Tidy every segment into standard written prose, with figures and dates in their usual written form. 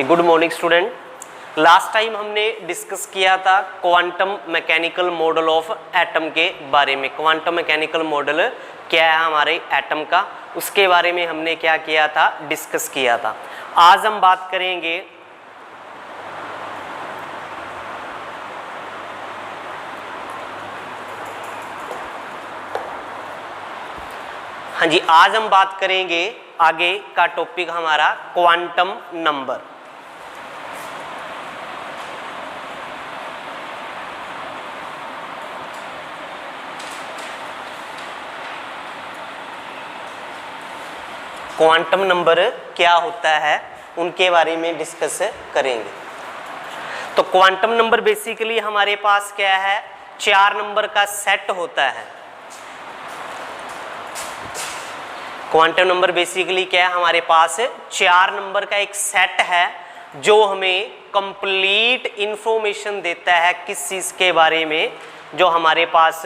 Good morning student. Last time हमने discuss किया था quantum mechanical model of atom के बारे में। क्वांटम मैकेनिकल मॉडल क्या है हमारे एटम का, उसके बारे में हमने क्या किया था, डिस्कस किया था। आज हम बात करेंगे हाँ जी, आज हम बात करेंगे आगे का टॉपिक हमारा क्वांटम नंबर। क्वांटम नंबर क्या होता है उनके बारे में डिस्कस करेंगे। तो क्वांटम नंबर बेसिकली हमारे पास क्या है, 4 नंबर का सेट होता है। क्वांटम नंबर बेसिकली क्या है, हमारे पास 4 नंबर का एक सेट है जो हमें कंप्लीट इंफॉर्मेशन देता है किस चीज़ के बारे में। जो हमारे पास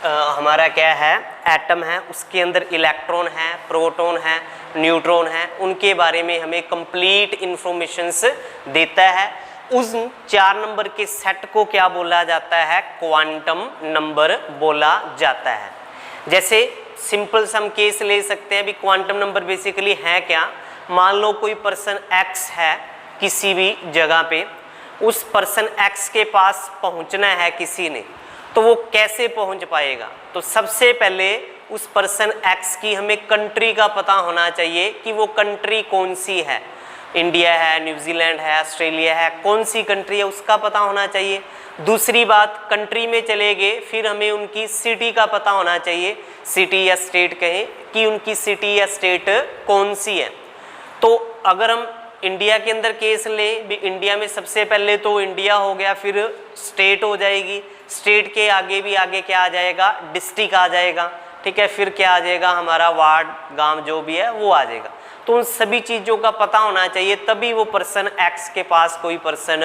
हमारा क्या है, एटम है, उसके अंदर इलेक्ट्रॉन है, प्रोटॉन है, न्यूट्रॉन है, उनके बारे में हमें कंप्लीट इंफॉर्मेशंस देता है। उस 4 नंबर के सेट को क्या बोला जाता है, क्वांटम नंबर बोला जाता है। जैसे सिंपल सम केस ले सकते हैं। अभी क्वांटम नंबर बेसिकली है क्या, मान लो कोई पर्सन एक्स है किसी भी जगह पे, उस पर्सन एक्स के पास पहुंचना है किसी ने, तो वो कैसे पहुंच पाएगा। तो सबसे पहले उस पर्सन एक्स की हमें कंट्री का पता होना चाहिए कि वो कंट्री कौन सी है, इंडिया है, न्यूजीलैंड है, ऑस्ट्रेलिया है, कौन सी कंट्री है उसका पता होना चाहिए। दूसरी बात, कंट्री में चले गए, फिर हमें उनकी सिटी का पता होना चाहिए, सिटी या स्टेट कहें कि उनकी सिटी या स्टेट कौन सी है। तो अगर हम इंडिया के अंदर केस लें, इंडिया में सबसे पहले तो इंडिया हो गया, फिर स्टेट हो जाएगी, स्टेट के आगे भी आगे क्या आ जाएगा, डिस्ट्रिक्ट आ जाएगा, ठीक है, फिर क्या आ जाएगा, हमारा वार्ड, गांव जो भी है वो आ जाएगा। तो उन सभी चीज़ों का पता होना चाहिए, तभी वो पर्सन एक्स के पास कोई पर्सन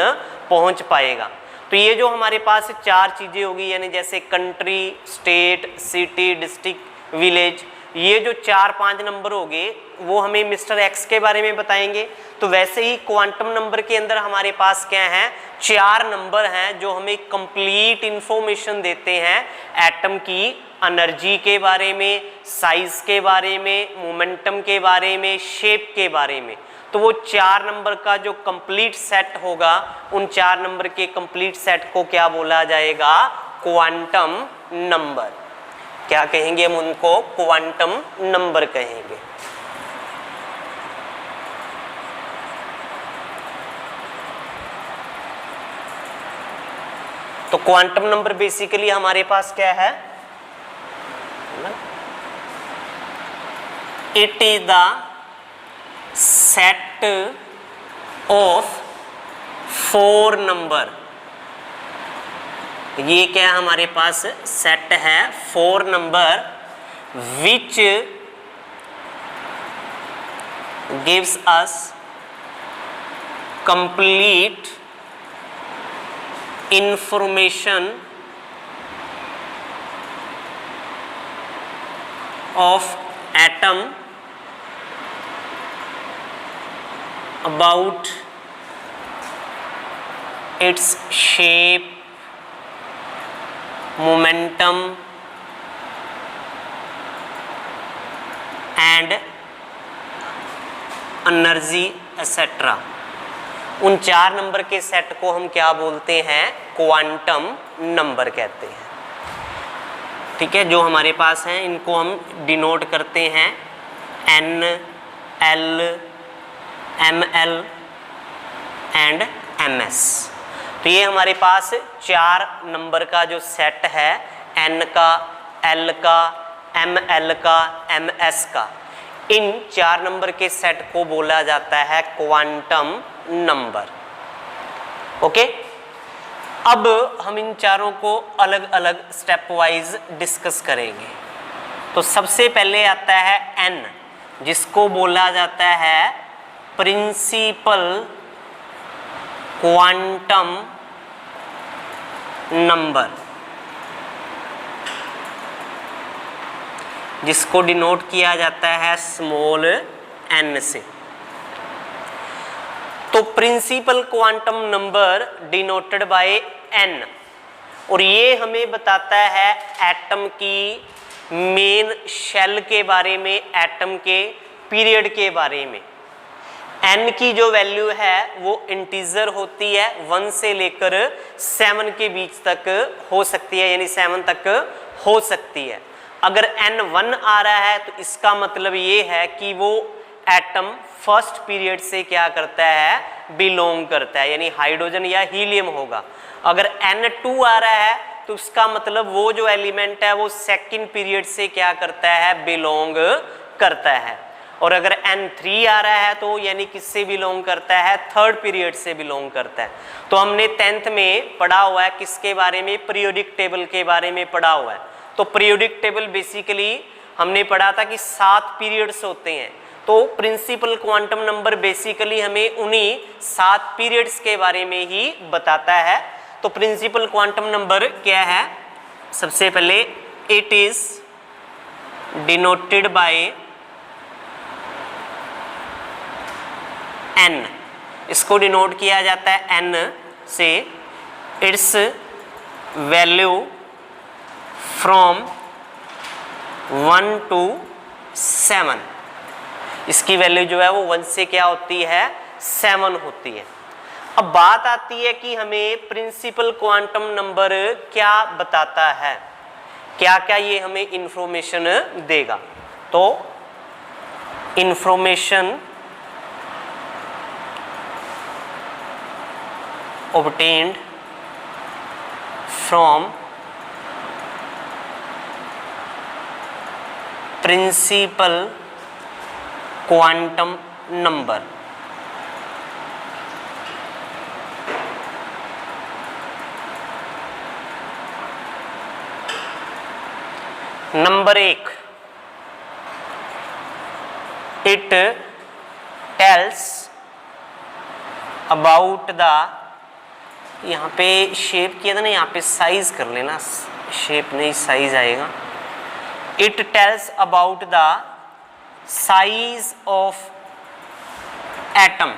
पहुंच पाएगा। तो ये जो हमारे पास 4 चीज़ें होगी, यानी जैसे country, state, city, district, village, ये जो 4-5 नंबर हो गए वो हमें मिस्टर एक्स के बारे में बताएंगे। तो वैसे ही क्वांटम नंबर के अंदर हमारे पास क्या है, 4 नंबर हैं जो हमें कंप्लीट इंफॉर्मेशन देते हैं एटम की एनर्जी के बारे में, साइज के बारे में, मोमेंटम के बारे में, शेप के बारे में। तो वो 4 नंबर का जो कंप्लीट सेट होगा, उन 4 नंबर के कंप्लीट सेट को क्या बोला जाएगा, क्वांटम नंबर। क्या कहेंगे हम उनको, क्वांटम नंबर कहेंगे। तो क्वांटम नंबर बेसिकली हमारे पास क्या है, it is the set of 4 number. ये क्या है, हमारे पास सेट है 4 number which gives us complete information of atom about its shape, momentum and energy etc. उन 4 नंबर के सेट को हम क्या बोलते हैं, क्वांटम नंबर कहते हैं। ठीक है, जो हमारे पास हैं इनको हम डिनोट करते हैं N, L, ML and MS। तो ये हमारे पास 4 नंबर का जो सेट है, N का, L का, ML का, MS का, इन 4 नंबर के सेट को बोला जाता है क्वांटम नंबर। ओके, अब हम इन चारों को अलग अलग स्टेप वाइज डिस्कस करेंगे। तो सबसे पहले आता है N, जिसको बोला जाता है प्रिंसिपल क्वांटम नंबर, जिसको डिनोट किया जाता है स्मॉल n से। तो तो principal quantum number denoted by n, और ये हमें बताता है एटम की मेन शेल के बारे में, एटम के पीरियड के बारे में। n की जो वैल्यू है वो इंटीजर होती है, 1 से लेकर 7 के बीच तक हो सकती है, यानी 7 तक हो सकती है। अगर n 1 आ रहा है तो इसका मतलब ये है कि वो एटम फर्स्ट पीरियड से क्या करता है, बिलोंग करता है, यानी हाइड्रोजन या हीलियम होगा। अगर n 2 आ रहा है तो उसका मतलब वो जो एलिमेंट है वो सेकंड पीरियड से क्या करता है, बिलोंग करता है। और अगर n 3 आ रहा है तो यानी किससे बिलोंग करता है, थर्ड पीरियड से बिलोंग करता है। तो हमने 10th में पढ़ा हुआ है किसके बारे में, पीरियोडिक टेबल के बारे में पढ़ा हुआ है। तो पीरियोडिक टेबल बेसिकली हमने पढ़ा था कि 7 पीरियड्स होते हैं। तो प्रिंसिपल क्वांटम नंबर बेसिकली हमें उन्हीं 7 पीरियड्स के बारे में ही बताता है। तो प्रिंसिपल क्वांटम नंबर क्या है, सबसे पहले it is denoted by n, इसको डिनोट किया जाता है n से। इट्स वैल्यू फ्रॉम 1 to 7, इसकी वैल्यू जो है वो 1 से क्या होती है, 7 होती है। अब बात आती है कि हमें प्रिंसिपल क्वांटम नंबर क्या बताता है, क्या क्या ये हमें इंफॉर्मेशन देगा। तो information obtained from principal quantum number, number 1, it tells about the, यहाँ पे शेप किया था ना, यहाँ पे साइज कर लेना, शेप नहीं साइज आएगा। It tells about the size of atom,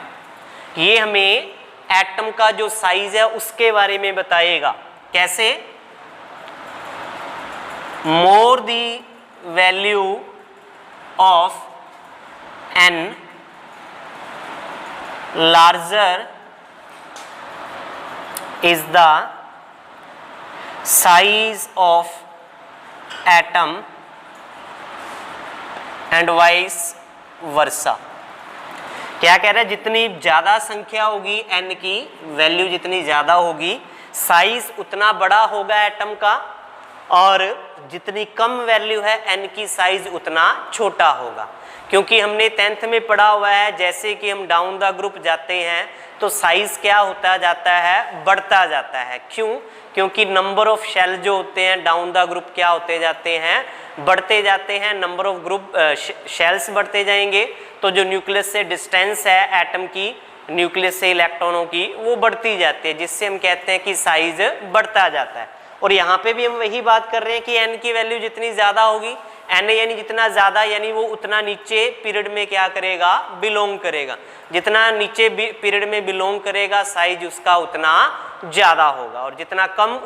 ये हमें एटम का जो साइज है उसके बारे में बताएगा। कैसे, more the value of n larger is the size of atom and vice versa। क्या कह रहा है, जितनी ज़्यादा संख्या होगी n की, वैल्यू जितनी ज़्यादा होगी, साइज उतना बड़ा होगा एटम का, और जितनी कम वैल्यू है n की, साइज उतना छोटा होगा। क्योंकि हमने 10th में पढ़ा हुआ है, जैसे कि हम डाउन द ग्रुप जाते हैं तो साइज क्या होता जाता है, बढ़ता जाता है। क्यों, क्योंकि नंबर ऑफ शेल जो होते हैं डाउन द ग्रुप क्या होते जाते हैं, बढ़ते जाते हैं। नंबर ऑफ ग्रुप शेल्स बढ़ते जाएंगे तो जो न्यूक्लियस से डिस्टेंस है एटम की, न्यूक्लियस से इलेक्ट्रॉनों की, वो बढ़ती जाती है, जिससे हम कहते हैं कि साइज बढ़ता जाता है। और यहाँ पे भी हम वही बात कर रहे हैं कि n की वैल्यू जितनी ज़्यादा होगी, n यानी जितना ज़्यादा, यानी वो उतना नीचे पीरियड में क्या करेगा, बिलोंग करेगा। जितना नीचे पीरियड में बिलोंग करेगा साइज उसका उतना ज़्यादा होगा, और जितना कम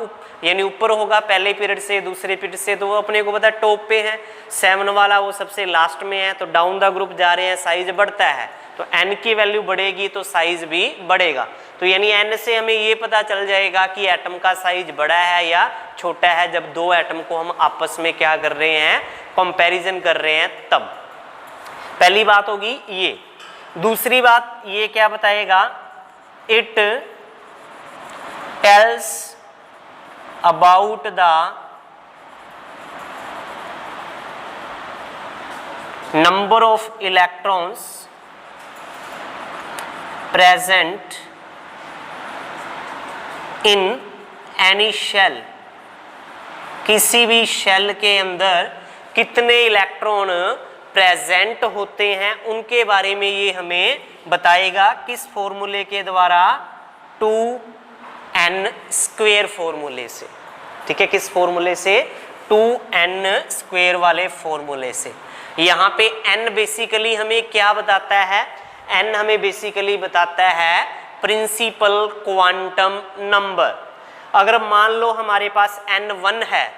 यानी ऊपर होगा पहले पीरियड से दूसरे पीरियड से, तो वो अपने को पता टॉप पे है, 7 वाला वो सबसे लास्ट में है। तो डाउन द ग्रुप जा रहे हैं, साइज बढ़ता है, तो n की वैल्यू बढ़ेगी तो साइज भी बढ़ेगा। तो यानी n से हमें ये पता चल जाएगा कि एटम का साइज बड़ा है या छोटा है, जब दो एटम को हम आपस में क्या कर रहे हैं, कंपैरिजन कर रहे हैं तब। पहली बात होगी ये। दूसरी बात ये क्या बताएगा, it tells about the number of electrons present in any shell, किसी भी शेल के अंदर कितने इलेक्ट्रॉन प्रेजेंट होते हैं उनके बारे में ये हमें बताएगा। किस फॉर्मूले के द्वारा, 2n² फॉर्मूले से। ठीक है, किस फॉर्मूले से, 2n² वाले फॉर्मूले से। यहाँ पे n बेसिकली हमें क्या बताता है, n हमें बेसिकली बताता है प्रिंसिपल क्वांटम नंबर। अगर मान लो हमारे पास n1 है,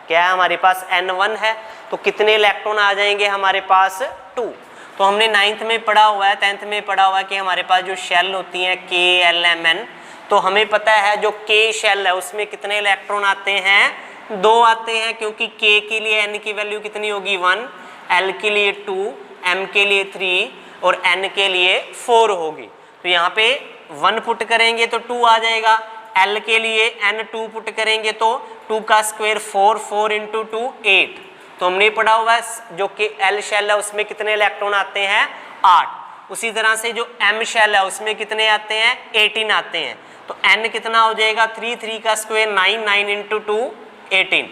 क्या है हमारे पास n1 है, तो कितने इलेक्ट्रॉन आ जाएंगे हमारे पास 2। तो हमने 9th में पढ़ा हुआ है, 10th में पढ़ा हुआ है कि हमारे पास जो शेल होती हैं KLMN, तो हमें पता है जो K शेल है उसमें कितने इलेक्ट्रॉन आते हैं, 2 आते हैं, क्योंकि K के लिए n की वैल्यू कितनी होगी 1, L के लिए 2, M के लिए 3 और N के लिए 4 होगी। तो यहाँ पे 1 पुट करेंगे तो 2 आ जाएगा, L के लिए N 2 पुट करेंगे तो 2 का स्क्वायर 4, 4 इंटू 2 8। तो हमने पढ़ा हुआ है जो कि L शेल है उसमें कितने इलेक्ट्रॉन आते हैं 8। उसी तरह से जो M शेल है उसमें कितने आते हैं 18 आते हैं। तो N कितना हो जाएगा 3, 3 का स्क्वायर 9, 9 इंटू 2 18।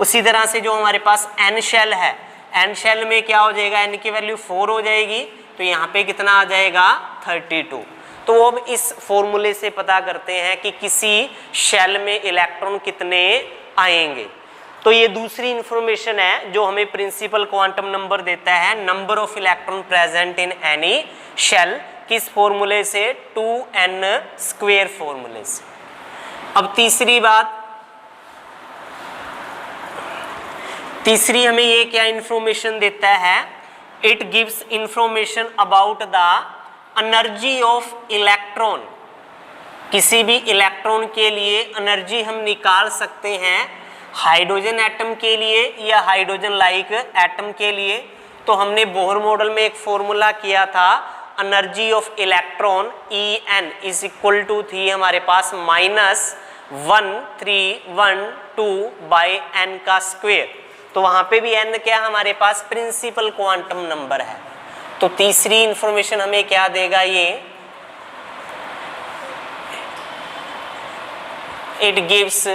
उसी तरह से जो हमारे पास N शेल है, N शेल में क्या हो जाएगा, N की वैल्यू 4 हो जाएगी, तो यहाँ पे कितना आ जाएगा 32। तो अब इस फॉर्मूले से पता करते हैं कि किसी शेल में इलेक्ट्रॉन कितने आएंगे। तो ये दूसरी इंफॉर्मेशन है जो हमें प्रिंसिपल क्वांटम नंबर देता है, number of electron present in any shell, किस फॉर्मूले से, 2n² फॉर्मूले से। अब तीसरी हमें ये क्या इंफॉर्मेशन देता है, it gives information about the energy of electron. किसी भी इलेक्ट्रॉन के लिए एनर्जी हम निकाल सकते हैं, हाइड्रोजन एटम के लिए या हाइड्रोजन लाइक एटम के लिए। तो हमने बोहर मॉडल में एक फॉर्मूला किया था, energy of electron En is equal to थी हमारे पास -1312 बाई n का स्क्वायर। तो वहां पे भी n क्या हमारे पास प्रिंसिपल क्वांटम नंबर है। तो तीसरी इंफॉर्मेशन हमें क्या देगा ये, it gives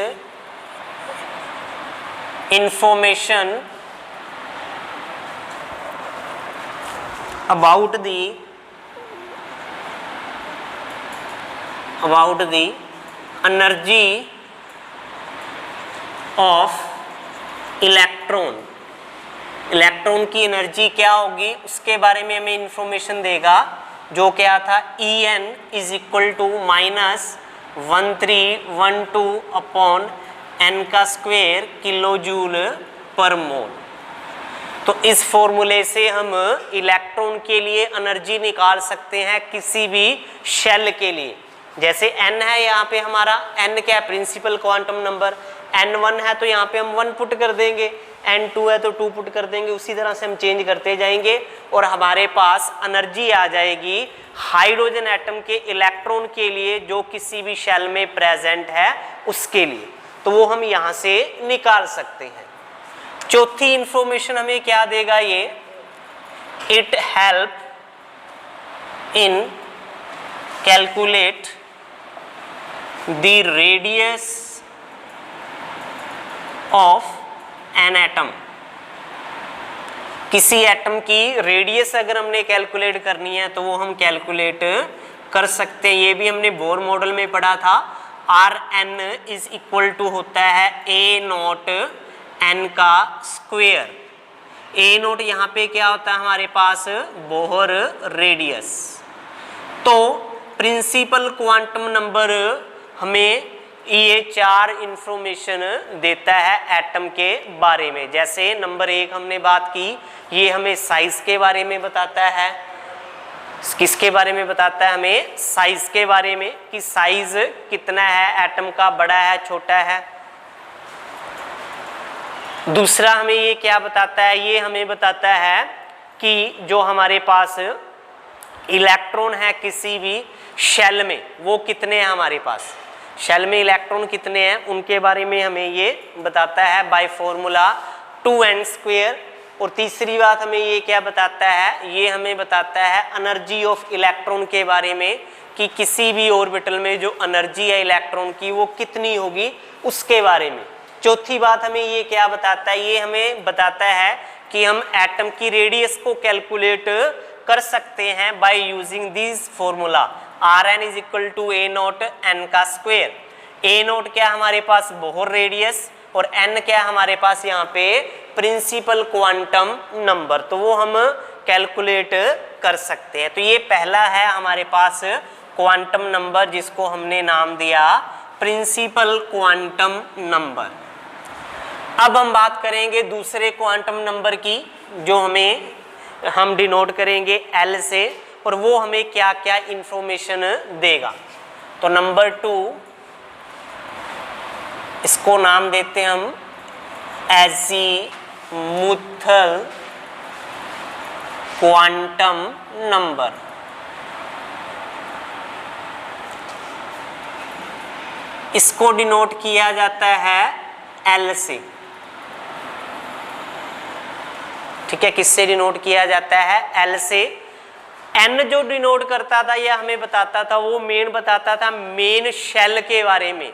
information about the energy of electron। Electron की एनर्जी क्या होगी उसके बारे में हमें इंफॉर्मेशन देगा, जो क्या था En is equal to -1312 upon n का square kilo joule per mole. तो इस फॉर्मूले से हम इलेक्ट्रॉन के लिए एनर्जी निकाल सकते हैं किसी भी शेल के लिए। जैसे n है यहाँ पे हमारा, n क्या है प्रिंसिपल क्वांटम नंबर, n1 है तो यहाँ पे हम 1 पुट कर देंगे, n2 है तो 2 पुट कर देंगे, उसी तरह से हम चेंज करते जाएंगे और हमारे पास एनर्जी आ जाएगी हाइड्रोजन एटम के इलेक्ट्रॉन के लिए जो किसी भी शेल में प्रेजेंट है उसके लिए। तो वो हम यहाँ से निकाल सकते हैं। चौथी इंफॉर्मेशन हमें क्या देगा ये, it help in calculate the radius of an atom. किसी एटम की रेडियस अगर हमने कैलकुलेट करनी है तो वो हम कैलकुलेट कर सकते हैं। ये भी हमने बोर मॉडल में पढ़ा था, Rn इज इक्वल टू होता है A0 n का स्क्वायर। A0 यहाँ पे क्या होता है हमारे पास, बोहर रेडियस। तो प्रिंसिपल क्वांटम नंबर हमें ये 4 इंफॉर्मेशन देता है एटम के बारे में। जैसे नंबर 1 हमने बात की, ये हमें साइज के बारे में बताता है। किसके बारे में बताता है, हमें साइज के बारे में, कि साइज कितना है एटम का, बड़ा है छोटा है। दूसरा हमें ये क्या बताता है, ये हमें बताता है कि जो हमारे पास इलेक्ट्रॉन है किसी भी शेल में वो कितने हैं, हमारे पास शेल में इलेक्ट्रॉन कितने हैं उनके बारे में हमें ये बताता है बाय फॉर्मूला 2n²। और तीसरी बात हमें ये क्या बताता है, ये हमें बताता है एनर्जी ऑफ इलेक्ट्रॉन के बारे में, कि किसी भी ऑर्बिटल में जो एनर्जी है इलेक्ट्रॉन की वो कितनी होगी उसके बारे में। चौथी बात हमें ये क्या बताता है, ये हमें बताता है कि हम एटम की रेडियस को कैलकुलेट कर सकते हैं by using this formula Rn is equal to A0 n का स्क्वायर। A0 क्या हमारे पास, बोहर रेडियस, और n क्या हमारे पास यहाँ पे प्रिंसिपल क्वांटम नंबर। तो वो हम कैलकुलेट कर सकते हैं। तो ये पहला है हमारे पास क्वांटम नंबर, जिसको हमने नाम दिया प्रिंसिपल क्वांटम नंबर। अब हम बात करेंगे दूसरे क्वांटम नंबर की, जो हम डिनोट करेंगे L से, और वो हमें क्या क्या इंफॉर्मेशन देगा। तो नंबर 2, इसको नाम देते हैं हम एजीमुथल क्वांटम नंबर। इसको डिनोट किया जाता है L से। ठीक है, किससे डिनोट किया जाता है? L से। N जो डिनोट करता था या हमें बताता था, वो मेन बताता था मेन शेल के बारे में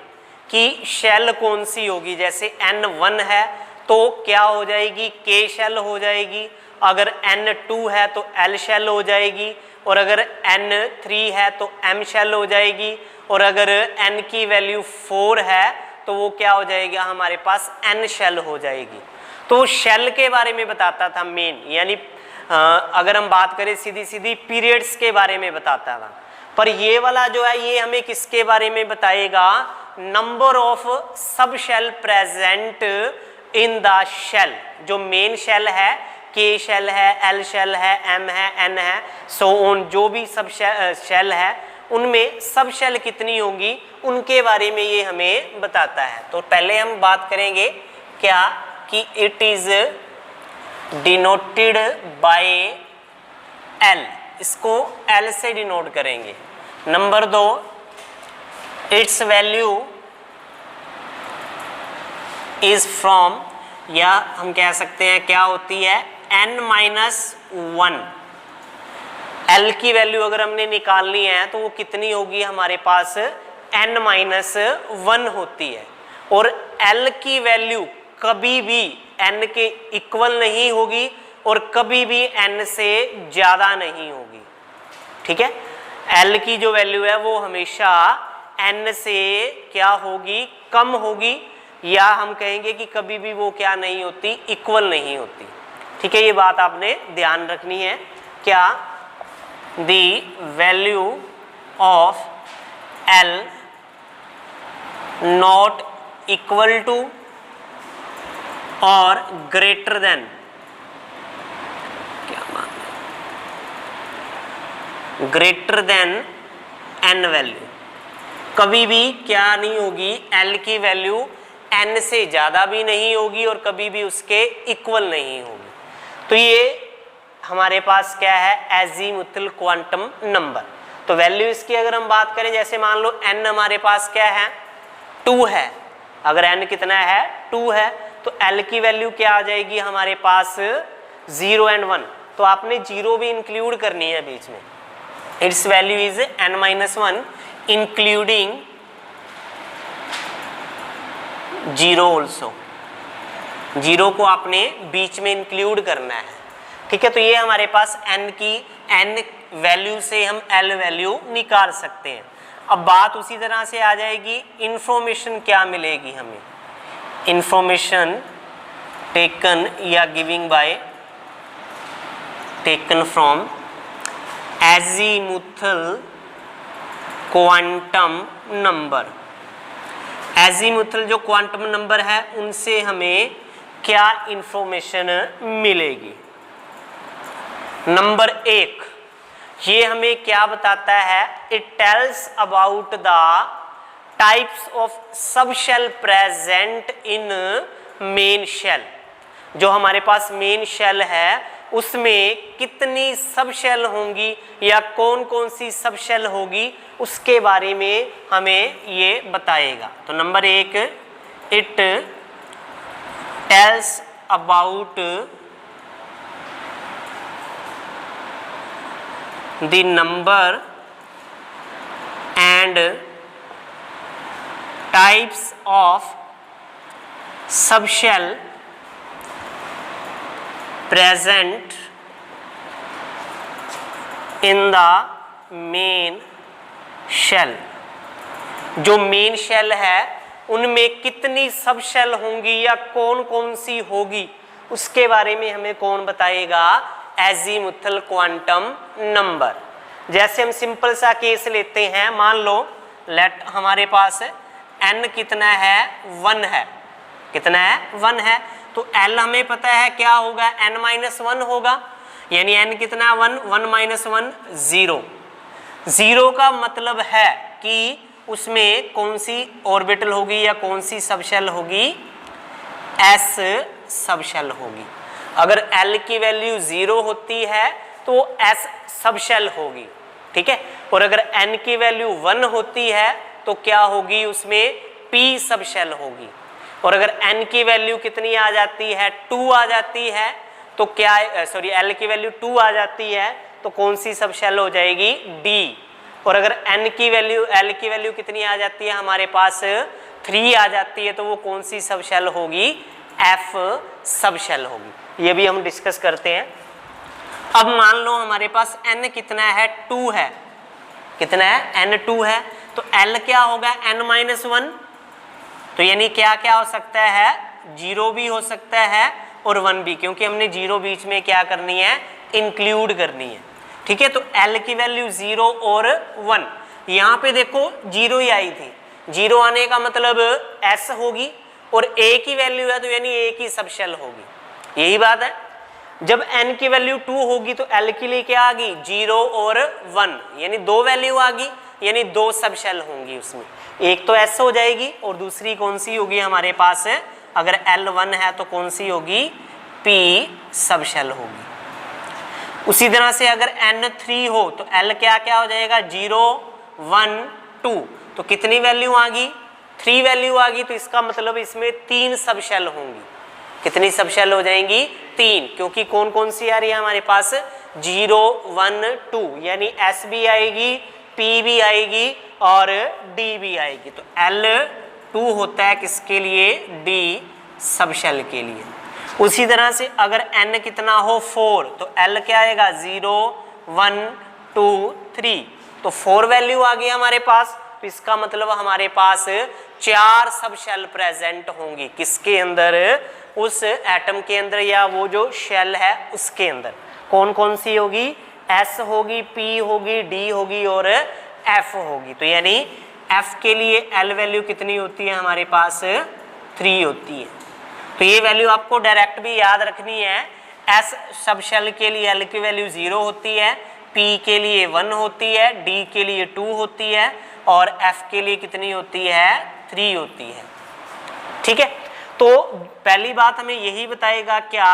कि शेल कौन सी होगी। जैसे N1 है तो क्या हो जाएगी? K शेल हो जाएगी। अगर N2 है तो L शेल हो जाएगी, और अगर N3 है तो M शेल हो जाएगी, और अगर N की वैल्यू 4 है तो वो क्या हो जाएगा? हमारे पास N शेल हो जाएगी। तो शेल के बारे में बताता था मेन, यानी अगर हम बात करें सीधी सीधी पीरियड्स के बारे में बताता था। पर ये वाला जो है ये हमें किसके बारे में बताएगा? Number of sub shell present in the shell. जो मेन शेल है, K शेल है, L शेल है, M है, N है, सो ऑन, जो भी सब शेल है उनमें सब शेल कितनी होंगी उनके बारे में ये हमें बताता है। तो पहले हम बात करेंगे क्या कि it is denoted by L, इसको L से डिनोट करेंगे। Number 2, it's value is from, या हम कह सकते हैं क्या होती है? N-1। L की वैल्यू अगर हमने निकालनी है तो वो कितनी होगी हमारे पास? N-1 होती है। और L की वैल्यू कभी भी N के इक्वल नहीं होगी और कभी भी N से ज़्यादा नहीं होगी। ठीक है, L की जो वैल्यू है वो हमेशा N से क्या होगी? कम होगी, या हम कहेंगे कि कभी भी वो क्या नहीं होती? इक्वल नहीं होती। ठीक है, ये बात आपने ध्यान रखनी है। क्या? The value of L not equal to और ग्रेटर देन, क्या मान, ग्रेटर देन N वैल्यू। कभी भी क्या नहीं होगी? L की वैल्यू N से ज़्यादा भी नहीं होगी और कभी भी उसके इक्वल नहीं होगी। तो ये हमारे पास क्या है? Azimuthal quantum number. तो वैल्यू इसकी अगर हम बात करें, जैसे मान लो N हमारे पास क्या है? 2 है। अगर N कितना है? 2 है, तो L की वैल्यू क्या आ जाएगी हमारे पास? 0 और 1। तो आपने 0 भी इंक्लूड करनी है बीच में। It's value is N-1 including 0 also. 0 को आपने बीच में इंक्लूड करना है। ठीक है, तो ये हमारे पास N वैल्यू से हम L वैल्यू निकाल सकते हैं। अब बात उसी तरह से आ जाएगी, इंफॉर्मेशन क्या मिलेगी हमें? इंफॉर्मेशन टेकन या giving by, taken from azimuthal quantum number. Azimuthal जो क्वांटम नंबर है उनसे हमें क्या इंफॉर्मेशन मिलेगी? नंबर 1, ये हमें क्या बताता है? It tells about the types of sub shell present in main shell. जो हमारे पास मेन शेल है उसमें कितनी सब शेल होंगी या कौन कौन सी सब शेल होगी उसके बारे में हमें ये बताएगा। तो number 1, it tells about the number and types of subshell present in the main shell। जो मेन शेल है उनमें कितनी सब शेल होंगी या कौन कौन सी होगी उसके बारे में हमें कौन बताएगा? Azimuthal quantum number. जैसे हम सिंपल सा केस लेते हैं, मान लो लेट हमारे पास n कितना है 1 है, कितना है 1 है, तो l हमें पता है क्या होगा n-1 होगा, यानी n कितना 1, 1 - 1 0। 0 का मतलब है कि उसमें कौन सी ऑर्बिटल होगी या कौन सी सबशेल होगी, s सबशेल होगी। अगर l की वैल्यू 0 होती है तो s सबशेल होगी, ठीक है। और अगर n की वैल्यू 1 होती है तो क्या होगी, उसमें p सबशेल होगी। और अगर n की वैल्यू कितनी आ जाती है 2 आ जाती है तो क्या, सॉरी l की वैल्यू 2 आ जाती है तो कौन सी सबशेल हो जाएगी, d। और अगर n की वैल्यू l की वैल्यू कितनी आ जाती है हमारे पास 3 आ जाती है तो वो कौन सी सबशेल होगी, f सबशेल होगी। ये भी हम डिस्कस करते हैं। अब मान लो हमारे पास n कितना है 2 है, कितना है n 2 है, तो l क्या होगा n-1, तो यानी क्या क्या हो सकता है, 0 भी हो सकता है और 1 भी, क्योंकि हमने 0 बीच में क्या करनी है, इंक्लूड करनी है, ठीक है। तो l की वैल्यू 0 और 1, यहाँ पे देखो 0 ही आई थी, 0 आने का मतलब s होगी और a की वैल्यू है तो यानी a की सबशेल होगी, यही बात है। जब n की वैल्यू 2 होगी तो l के लिए क्या आ गई, 0 और 1, यानी 2 वैल्यू आ गई, यानी 2 सबशेल होंगी उसमें, एक तो s हो जाएगी और दूसरी कौन सी होगी हमारे पास, अगर l1 है तो कौन सी होगी, p सबशेल होगी। उसी तरह से अगर n3 हो तो l क्या क्या हो जाएगा, 0 1 2, तो कितनी वैल्यू आ गई, 3 वैल्यू आ गई, तो इसका मतलब इसमें 3 सबशेल होंगी। कितनी सबशेल हो जाएंगी, 3, क्योंकि कौन कौन सी आ रही है हमारे पास, 0 1 2, यानी s भी आएगी, p भी आएगी और d भी आएगी। तो l2 होता है किसके लिए, d सबशेल के लिए। उसी तरह से अगर n कितना हो 4 तो l क्या आएगा, 0 1 2 3, तो 4 वैल्यू आ गई हमारे पास, तो इसका मतलब हमारे पास 4 सबशेल प्रेजेंट होंगी, किसके अंदर, उस एटम के अंदर या वो जो शेल है उसके अंदर। कौन कौन सी होगी, s होगी, p होगी, d होगी और f होगी। तो यानी f के लिए l वैल्यू कितनी होती है हमारे पास, 3 होती है। तो ये वैल्यू आपको डायरेक्ट भी याद रखनी है, s सबशेल के लिए l की वैल्यू 0 होती है, p के लिए 1 होती है, d के लिए 2 होती है और f के लिए कितनी होती है, 3 होती है, ठीक है। तो पहली बात हमें यही बताएगा क्या,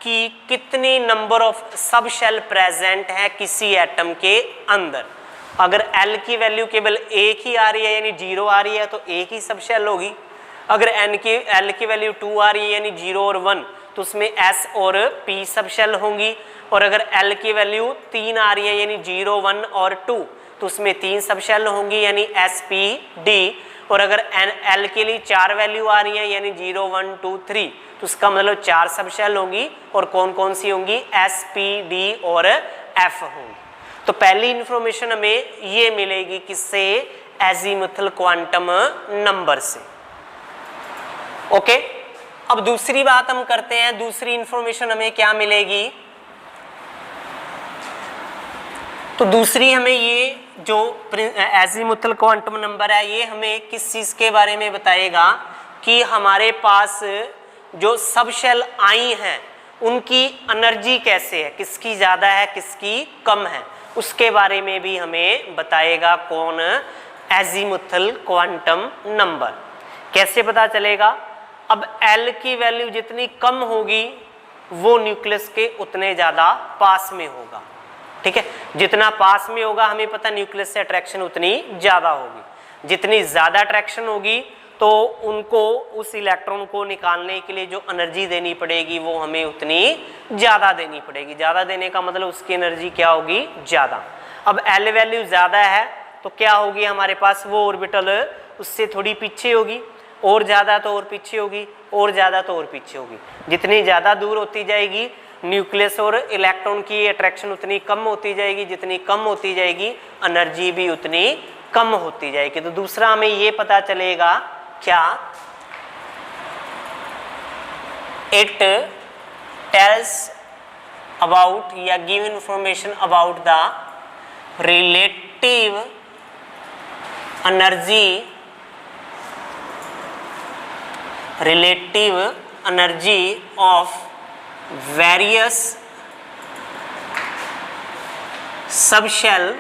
कि कितनी नंबर ऑफ सबशेल प्रेजेंट है किसी एटम के अंदर। अगर l की वैल्यू केवल 1 ही आ रही है यानी 0 आ रही है तो 1 ही सबशेल होगी। अगर l की वैल्यू 2 आ रही है यानी 0 और 1, तो उसमें s और p सबशेल होंगी। और अगर l की वैल्यू 3 आ रही है यानी 0 1 और 2, तो उसमें 3 सबशेल होंगी यानी s p d। और अगर l के लिए 4 वैल्यू आ रही है यानी 0 1 2 3, तो उसका मतलब 4 सबशेल होंगी। और कौन कौन सी होंगी, s p d और f होंगी। तो पहली इंफॉर्मेशन हमें ये मिलेगी किससे, एजीमुथल क्वांटम नंबर से। ओके, अब दूसरी बात हम करते हैं, दूसरी इंफॉर्मेशन हमें क्या मिलेगी। तो दूसरी हमें ये जो एजीमुथल क्वांटम नंबर है ये हमें किस चीज़ के बारे में बताएगा, कि हमारे पास जो सबशेल आई हैं उनकी एनर्जी कैसे है, किसकी ज़्यादा है किसकी कम है, उसके बारे में भी हमें बताएगा कौन, एजीमुथल क्वांटम नंबर। कैसे पता चलेगा, अब L की वैल्यू जितनी कम होगी वो न्यूक्लियस के उतने ज़्यादा पास में होगा, ठीक है। जितना पास में होगा हमें पता न्यूक्लियस से अट्रैक्शन उतनी ज़्यादा होगी। जितनी ज़्यादा अट्रैक्शन होगी तो उनको, उस इलेक्ट्रॉन को निकालने के लिए जो एनर्जी देनी पड़ेगी वो हमें उतनी ज़्यादा देनी पड़ेगी। ज़्यादा देने का मतलब उसकी एनर्जी क्या होगी, ज़्यादा। अब L वैल्यू ज़्यादा है तो क्या होगी हमारे पास, वो ऑर्बिटल उससे थोड़ी पीछे होगी, और ज़्यादा तो और पीछे होगी, और ज़्यादा तो और पीछे होगी। जितनी ज़्यादा दूर होती जाएगी न्यूक्लियस और इलेक्ट्रॉन की अट्रैक्शन उतनी कम होती जाएगी, जितनी कम होती जाएगी एनर्जी भी उतनी कम होती जाएगी। तो दूसरा हमें ये पता चलेगा क्या, इट टेल्स अबाउट या give information about the relative energy of various subshell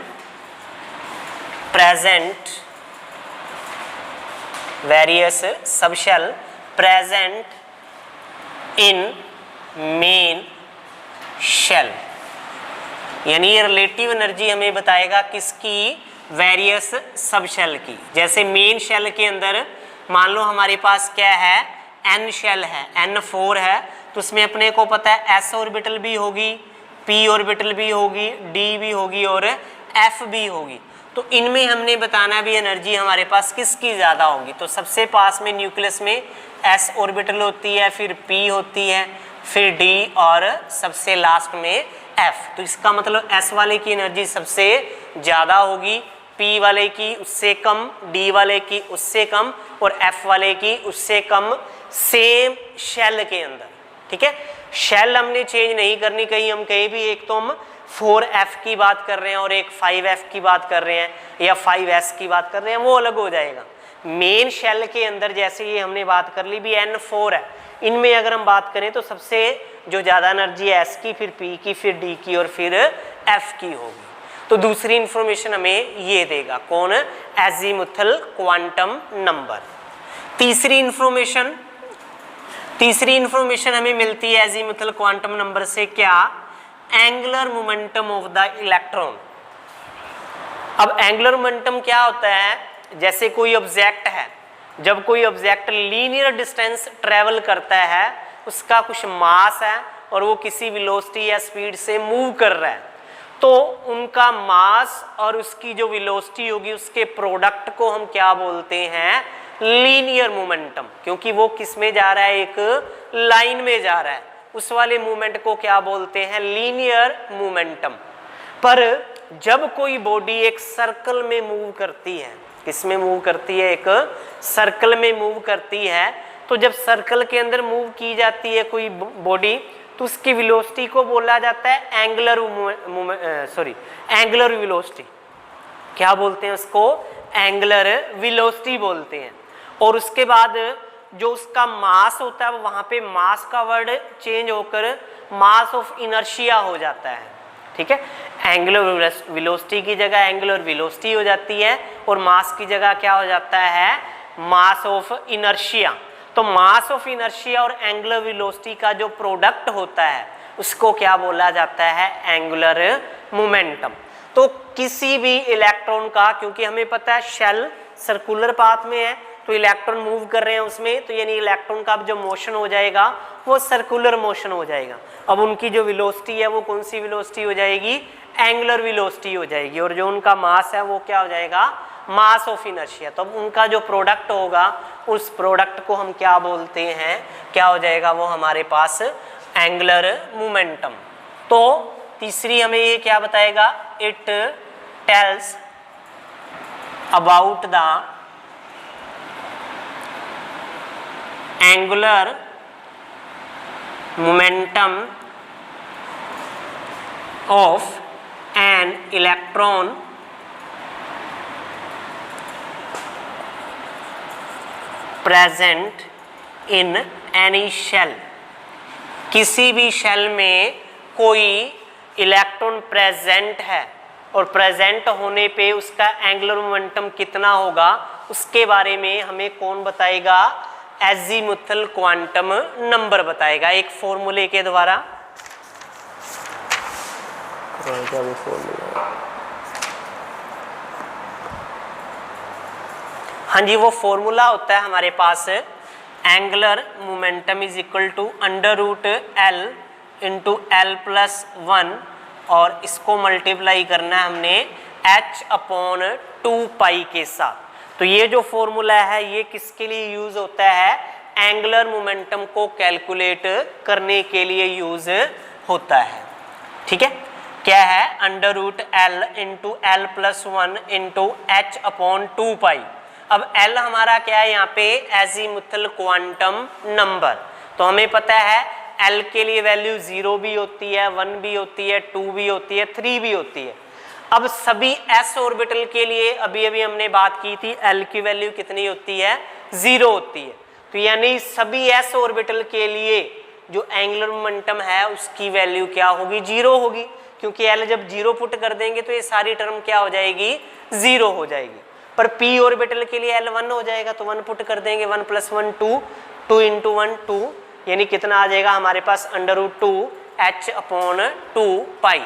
present in main shell। यानी ये रिलेटिव एनर्जी हमें बताएगा किसकी, वेरियस सब शेल की। जैसे मेन शेल के अंदर मान लो हमारे पास क्या है, n शेल है, n4 है, तो उसमें अपने को पता है s ऑर्बिटल भी होगी, p ऑर्बिटल भी होगी, d भी होगी और f भी होगी। तो इनमें हमने बताना भी एनर्जी हमारे पास किसकी ज़्यादा होगी। तो सबसे पास में न्यूक्लियस में s ऑर्बिटल होती है, फिर p होती है, फिर d और सबसे लास्ट में f। तो इसका मतलब s वाले की एनर्जी सबसे ज़्यादा होगी, p वाले की उससे कम, d वाले की उससे कम और f वाले की उससे कम, सेम शेल के अंदर। ठीक है, शेल हमने चेंज नहीं करनी, कहीं हम कहीं भी एक तो हम 4f की बात कर रहे हैं और एक 5f की बात कर रहे हैं या 5s की बात कर रहे हैं, वो अलग हो जाएगा। मेन शेल के अंदर जैसे ये हमने बात कर ली भी n4 है, इनमें अगर हम बात करें तो सबसे जो ज़्यादा एनर्जी है s की, फिर p की, फिर d की और फिर f की होगी। तो दूसरी इंफॉर्मेशन हमें ये देगा कौन, एजीमुथल क्वांटम नंबर। तीसरी इंफॉर्मेशन हमें मिलती है एजीमुथल क्वांटम नंबर से, क्या, angular momentum of the electron. अब एंगुलर मोमेंटम क्या होता है, जैसे कोई ऑब्जेक्ट है, जब कोई ऑब्जेक्ट लीनियर डिस्टेंस ट्रेवल करता है, उसका कुछ मास है और वो किसी वेलोसिटी या स्पीड से मूव कर रहा है, तो उनका मास और उसकी जो वेलोसिटी होगी उसके प्रोडक्ट को हम क्या बोलते हैं, लीनियर मोमेंटम। क्योंकि वो किस में जा रहा है, एक लाइन में जा रहा है, उस वाले मूवमेंट को क्या बोलते हैं, लीनियर मोमेंटम। पर जब कोई बॉडी एक सर्कल में मूव करती है, किस में मूव करती है, एक सर्कल में मूव करती है, तो जब सर्कल के अंदर मूव की जाती है कोई बॉडी, तो उसकी वेलोसिटी को बोला जाता है एंगुलर वेलोसिटी। क्या बोलते हैं उसको, एंगुलर वेलोसिटी बोलते हैं। और उसके बाद जो उसका मास होता है, वहाँ पे मास का वर्ड चेंज होकर मास ऑफ इनर्शिया हो जाता है। ठीक है, एंगुलर वेलोसिटी की जगह एंगुलर वेलोसिटी हो जाती है और मास की जगह क्या हो जाता है, मास ऑफ इनर्शिया। तो मास ऑफ इनर्शिया और एंगुलर वेलोसिटी का जो प्रोडक्ट होता है उसको क्या बोला जाता है, एंगुलर मोमेंटम। तो किसी भी इलेक्ट्रॉन का, क्योंकि हमें पता है शेल सर्कुलर पाथ में है, तो इलेक्ट्रॉन मूव कर रहे हैं उसमें, तो यानी इलेक्ट्रॉन का जो मोशन हो जाएगा वो सर्कुलर मोशन हो जाएगा। अब उनकी जो वेलोसिटी है वो कौन सी वेलोसिटी हो जाएगी, एंगुलर वेलोसिटी हो जाएगी। और जो उनका मास है वो क्या हो जाएगा, मास ऑफ इनर्शिया। तो अब उनका जो प्रोडक्ट होगा उस प्रोडक्ट को हम क्या बोलते हैं, क्या हो जाएगा वो हमारे पास एंगुलर मोमेंटम। तो तीसरी हमें ये क्या बताएगा, it tells about the angular momentum of an electron present in any shell। किसी भी शेल में कोई इलेक्ट्रॉन प्रेजेंट है और प्रेजेंट होने पे उसका एंगुलर मोमेंटम कितना होगा, उसके बारे में हमें कौन बताएगा, एजीमुथल क्वांटम नंबर बताएगा एक फॉर्मूले के द्वारा। हाँ जी, वो फॉर्मूला होता है हमारे पास, angular momentum is equal to √L into L+1 और इसको मल्टीप्लाई करना है हमने h/2π के साथ। तो ये जो फॉर्मूला है ये किसके लिए यूज होता है, एंगुलर मोमेंटम को कैलकुलेट करने के लिए यूज होता है। ठीक है, क्या है, √L into L+1 into h/2π। अब L हमारा क्या है यहाँ पे, एजीमुथल क्वांटम नंबर। तो हमें पता है एल के लिए वैल्यू 0 भी होती है, 1 भी होती है, 2 भी होती है, 3 भी होती है। अब सभी एस ऑर्बिटल के लिए अभी अभी हमने बात की थी, एल की वैल्यू कितनी होती है, 0 होती है। तो यानी सभी एस ऑर्बिटल के लिए जो एंगुलर मोमेंटम है उसकी वैल्यू क्या होगी, 0 होगी, क्योंकि एल जब 0 पुट कर देंगे तो ये सारी टर्म क्या हो जाएगी, 0 हो जाएगी। पर पी ऑर्बिटल के लिए एल 1 हो जाएगा, तो 1 पुट कर देंगे, 1 + 1 2, 2 × 1 2, यानी कितना आ जाएगा हमारे पास √2 h/2π।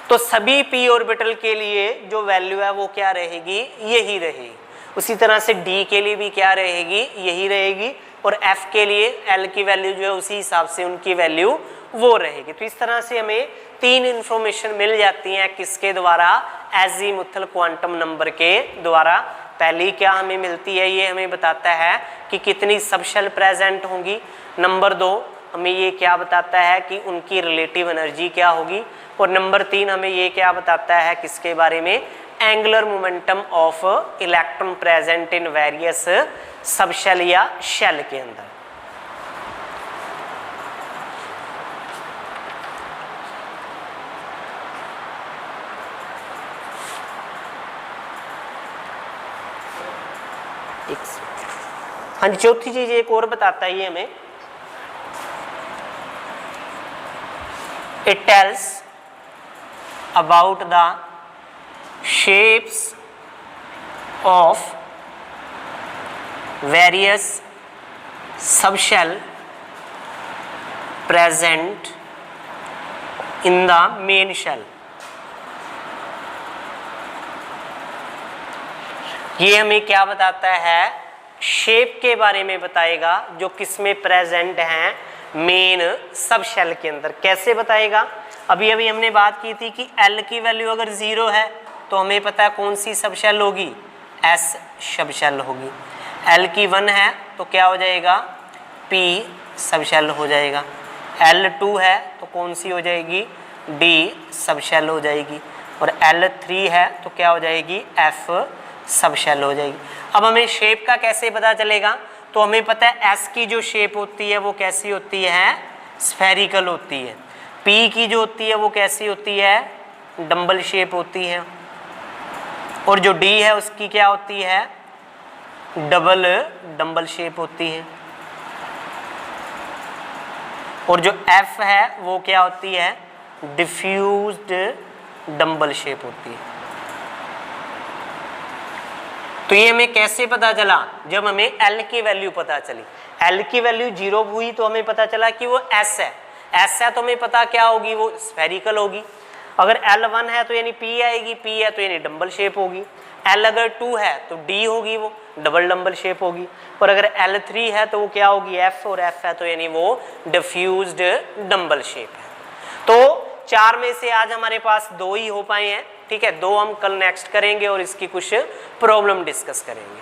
तो सभी पी ऑर्बिटल के लिए जो वैल्यू है वो क्या रहेगी, यही रहेगी। उसी तरह से डी के लिए भी क्या रहेगी, यही रहेगी, और एफ के लिए एल की वैल्यू जो है उसी हिसाब से उनकी वैल्यू वो रहेगी। तो इस तरह से हमें 3 इंफॉर्मेशन मिल जाती हैं, किसके द्वारा, एजीमुथल क्वांटम नंबर के द्वारा। पहली क्या हमें मिलती है, ये हमें बताता है कि कितनी सबशेल प्रेजेंट होंगी। नंबर 2 हमें ये क्या बताता है कि उनकी रिलेटिव एनर्जी क्या होगी। और नंबर 3 हमें ये क्या बताता है, किसके बारे में, angular momentum of electron present in various subshell या शेल के अंदर। हाँ जी, चौथी चीज एक और बताता है ये हमें, it tells about the shapes of various subshell present in the main shell। ये हमें क्या बताता है, शेप के बारे में बताएगा जो किसमें प्रेजेंट हैं, मेन सब शेल के अंदर। कैसे बताएगा, अभी अभी हमने बात की थी कि एल की वैल्यू अगर 0 है तो हमें पता है कौन सी सब शेल होगी, एस सब शेल होगी। एल की 1 है तो क्या हो जाएगा, पी सब शेल हो जाएगा। L2 है तो कौन सी हो जाएगी, डी सब शेल हो जाएगी। और L3 है तो क्या हो जाएगी, एफ सब शेल हो जाएगी। अब हमें शेप का कैसे पता चलेगा, तो हमें पता है एस की जो शेप होती है वो कैसी होती है, स्फेरिकल होती है। पी की जो होती है वो कैसी होती है, डंबल शेप होती है। और जो डी है उसकी क्या होती है, डबल डंबल शेप होती है। और जो एफ है वो क्या होती है, डिफ्यूज्ड डंबल शेप होती है। तो ये हमें कैसे पता चला, जब हमें एल की वैल्यू पता चली। एल की वैल्यू 0 हुई तो हमें पता चला कि वो एस है। एस है तो हमें पता क्या होगी, वो स्फेरिकल होगी। अगर L1 है तो यानी P आएगी, P है तो यानी डंबल शेप होगी। L अगर 2 है तो D होगी, वो डबल डंबल शेप होगी। और अगर L3 है तो वो क्या होगी, F, और F है तो यानी वो डिफ्यूज्ड डंबल शेप है। तो 4 में से आज हमारे पास 2 ही हो पाए हैं, ठीक है। 2 हम कल नेक्स्ट करेंगे और इसकी कुछ प्रॉब्लम डिस्कस करेंगे।